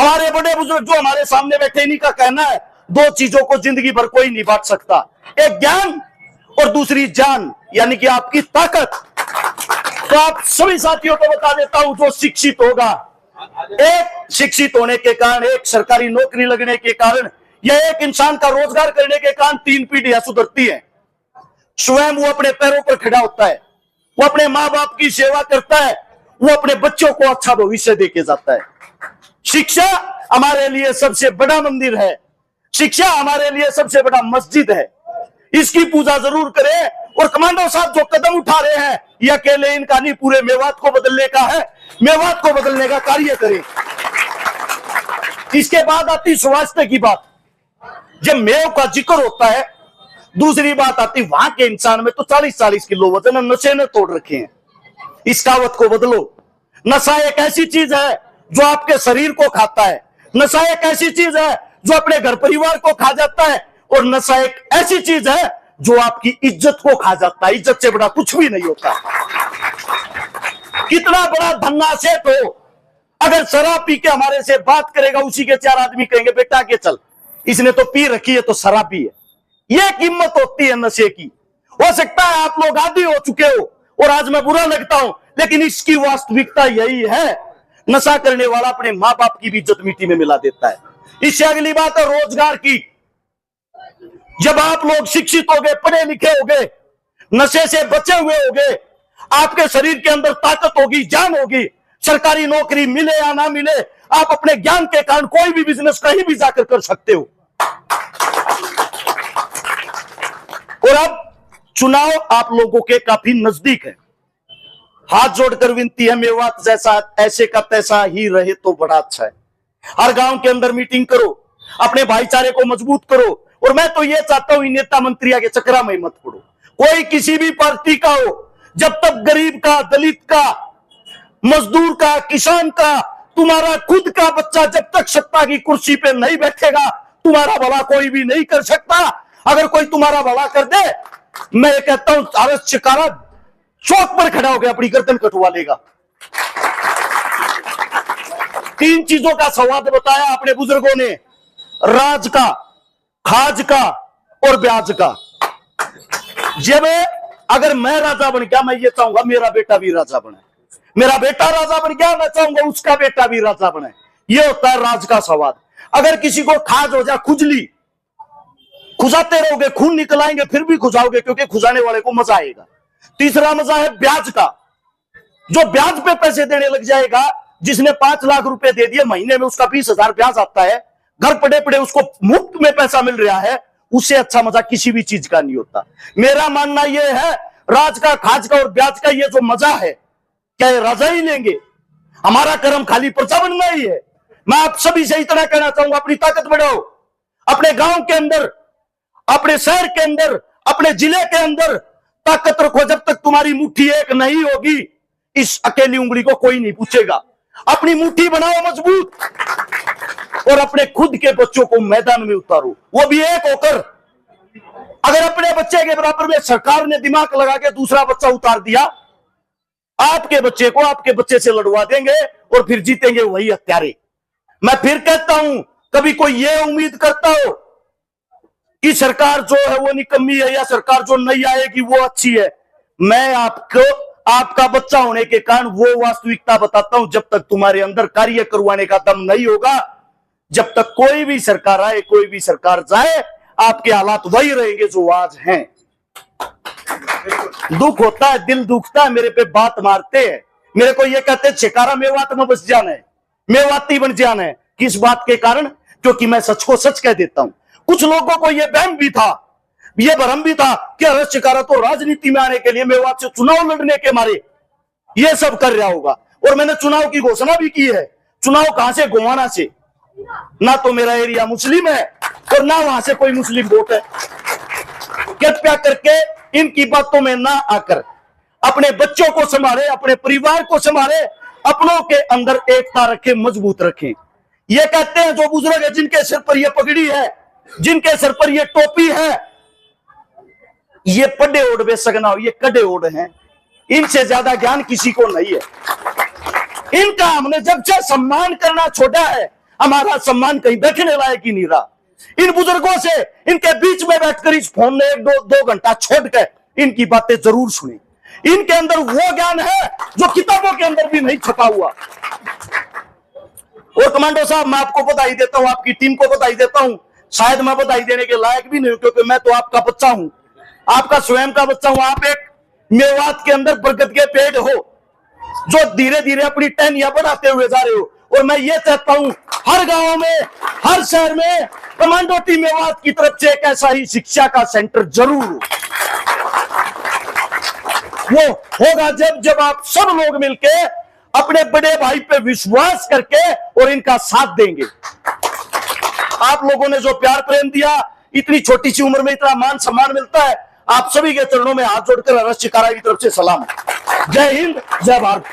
हमारे बड़े बुजुर्ग जो हमारे सामने बैठे, इन्हीं का कहना है दो चीजों को जिंदगी भर कोई नहीं बांट सकता, एक ज्ञान और दूसरी जान, यानी कि आपकी ताकत। तो आप सभी साथियों को बता देता हूं, जो शिक्षित होगा, एक शिक्षित होने के कारण, एक सरकारी नौकरी लगने के कारण, या एक इंसान का रोजगार करने के कारण 3 पीढ़ियां सुधरती है। स्वयं वो अपने पैरों पर खड़ा होता है, वो अपने माँ बाप की सेवा करता है, वो अपने बच्चों को अच्छा भविष्य देके जाता है। शिक्षा हमारे लिए सबसे बड़ा मंदिर है, शिक्षा हमारे लिए सबसे बड़ा मस्जिद है। इसकी पूजा जरूर करें। और कमांडो साहब जो कदम उठा रहे हैं, ये अकेले इनका नहीं, पूरे मेवात को बदलने का है, मेवात को बदलने का कार्य करें। इसके बाद आती स्वास्थ्य की बात। जब मेव का जिक्र होता है, दूसरी बात आती वहां के इंसान में तो 40-40 किलो वजन नशे ने तोड़ रखे हैं। इस कहावत को बदलो। नशा एक ऐसी चीज है जो आपके शरीर को खाता है, नशा एक ऐसी चीज है जो अपने घर परिवार को खा जाता है, और नशा एक ऐसी चीज है जो आपकी इज्जत को खा जाता है। इज्जत से बड़ा कुछ भी नहीं होता। कितना बड़ा धन्ना सेठ हो, अगर शराब पी के हमारे से बात करेगा, उसी के 4 आदमी कहेंगे बेटा के चल, इसने तो पी रखी है तो शराबी है। यह कीमत होती है नशे की। हो सकता है आप लोग आदी हो चुके हो और आज मैं बुरा लगता हूं, लेकिन इसकी वास्तविकता यही है। नशा करने वाला अपने मां बाप की भी इज्जत मिट्टी में मिला देता है। इससे अगली बात है रोजगार की। जब आप लोग शिक्षित हो गए, पढ़े लिखे हो गए, नशे से बचे हुए हो गए, आपके शरीर के अंदर ताकत होगी, जान होगी, सरकारी नौकरी मिले या ना मिले, आप अपने ज्ञान के कारण कोई भी बिजनेस कहीं भी जाकर कर सकते हो। और अब चुनाव आप लोगों के काफी नजदीक है। हाथ जोड़कर विनती है, मेवात जैसा ऐसे का तैसा ही रहे तो बड़ा अच्छा है। हर गांव के अंदर मीटिंग करो, अपने भाईचारे को मजबूत करो। और मैं तो ये चाहता हूं, नेता मंत्रियों के चक्कर में मत पड़ो। कोई किसी भी पार्टी का हो, जब तक गरीब का, दलित का, मजदूर का, किसान का, तुम्हारा खुद का बच्चा जब तक सत्ता की कुर्सी पे नहीं बैठेगा, तुम्हारा भला कोई भी नहीं कर सकता। अगर कोई तुम्हारा भला कर दे, मैं कहता हूं आरस चिकारा चौक पर खड़ा होकर अपनी गर्दन कटवा लेगा। 3 चीजों का संवाद बताया अपने बुजुर्गों ने, राज का, खाज का और ब्याज का। जब अगर मैं राजा बन गया, मैं ये चाहूंगा मेरा बेटा भी राजा बने, मेरा बेटा राजा बन गया, मैं चाहूंगा उसका बेटा भी राजा बने। ये होता है राज का संवाद। अगर किसी को खाज हो जाए, खुजली, खुजाते रहोगे, खून निकल आएंगे, फिर भी खुजाओगे, क्योंकि खुजाने वाले को मजा आएगा। तीसरा मजा है ब्याज का। जो ब्याज पे पैसे देने लग जाएगा, जिसने 5 लाख रुपए दे दिए, महीने में उसका 20,000 ब्याज आता है, घर पड़े पड़े उसको मुफ्त में पैसा मिल रहा है, उससे अच्छा मजा किसी भी चीज का नहीं होता। मेरा मानना यह है, राज का, खाज का और ब्याज का ये जो मजा है, क्या ये राजा ही लेंगे? हमारा कर्म खाली प्रजा बनना ही है। मैं आप सभी से इतना कहना चाहूंगा, अपनी ताकत बढ़ाओ। अपने गांव के अंदर, अपने शहर के अंदर, अपने जिले के अंदर ताकत रखो। जब तक तुम्हारी मुट्ठी एक नहीं होगी, इस अकेली उंगली को कोई नहीं पूछेगा। अपनी मुट्ठी बनाओ मजबूत, और अपने खुद के बच्चों को मैदान में उतारो, वो भी एक होकर। अगर अपने बच्चे के बराबर में सरकार ने दिमाग लगा के दूसरा बच्चा उतार दिया, आपके बच्चे को आपके बच्चे से लड़वा देंगे और फिर जीतेंगे वही हत्यारे। मैं फिर कहता हूं, कभी कोई ये उम्मीद करता हो कि सरकार जो है वो निकम्मी है, या सरकार जो नहीं आएगी वो अच्छी है, मैं आपको आपका बच्चा होने के कारण वो वास्तविकता बताता हूं। जब तक तुम्हारे अंदर कार्य करवाने का दम नहीं होगा, जब तक कोई भी सरकार आए, कोई भी सरकार जाए, आपके हालात वही रहेंगे जो आज हैं। दुख होता है, दिल दुखता है, मेरे पे बात मारते हैं, मेरे को ये कहते हैं चिकारा मेवात में बस जाना है, मेवाती बन जाना है। किस बात के कारण? क्योंकि मैं सच को सच कह देता हूं। कुछ लोगों को यह वहम भी था, यह भ्रम भी था कि हर्ष चिकारा तो राजनीति में आने के लिए, मेवात से चुनाव लड़ने के मारे यह सब कर रहा होगा। और मैंने चुनाव की घोषणा भी की है। चुनाव कहां से? गोवाना से। ना तो मेरा एरिया मुस्लिम है और ना वहां से कोई मुस्लिम वोट है। कृपया करके इनकी बातों में ना आकर अपने बच्चों को संभाले, अपने परिवार को संभाले, अपनों के अंदर एकता रखें, मजबूत रखें। ये कहते हैं जो बुजुर्ग है, जिनके सिर पर यह पगड़ी है, जिनके सिर पर यह टोपी है, ये पड्डे ओढ़ बे सगना, ये कड्डे ओढ़ हैं। इनसे ज्यादा ज्ञान किसी को नहीं है। इनका हमने जब से सम्मान करना छोड़ा है, हमारा सम्मान कहीं देखने लायक ही नहीं रहा। इन बुजुर्गों से इनके बीच में बैठकर इस फोन में 1-2 घंटा छोड़कर इनकी बातें जरूर सुनी। इनके अंदर वो ज्ञान है जो किताबों के अंदर भी नहीं छपा हुआ। और कमांडो साहब, मैं आपको बधाई देता हूं, आपकी टीम को बधाई देता हूं। शायद मैं बधाई देने के लायक भी नहीं हूं, क्योंकि मैं तो आपका बच्चा हूं, आपका स्वयं का बच्चा हूं। आप एक मेवात के अंदर बरगद के पेड़ हो जो धीरे धीरे अपनी टहनियां बढ़ाते हुए जा रहे हो। और मैं ये चाहता हूं हर गांव में, हर शहर में कमांडो टीम मेवात की तरफ से एक ऐसा ही शिक्षा का सेंटर जरूर हो। वो होगा जब आप सब लोग मिलके अपने बड़े भाई पे विश्वास करके और इनका साथ देंगे। आप लोगों ने जो प्यार प्रेम दिया, इतनी छोटी सी उम्र में इतना मान सम्मान मिलता है, आप सभी के चरणों में हाथ जोड़कर अरविंद शिकारा की तरफ से सलाम। जय हिंद, जय भारत।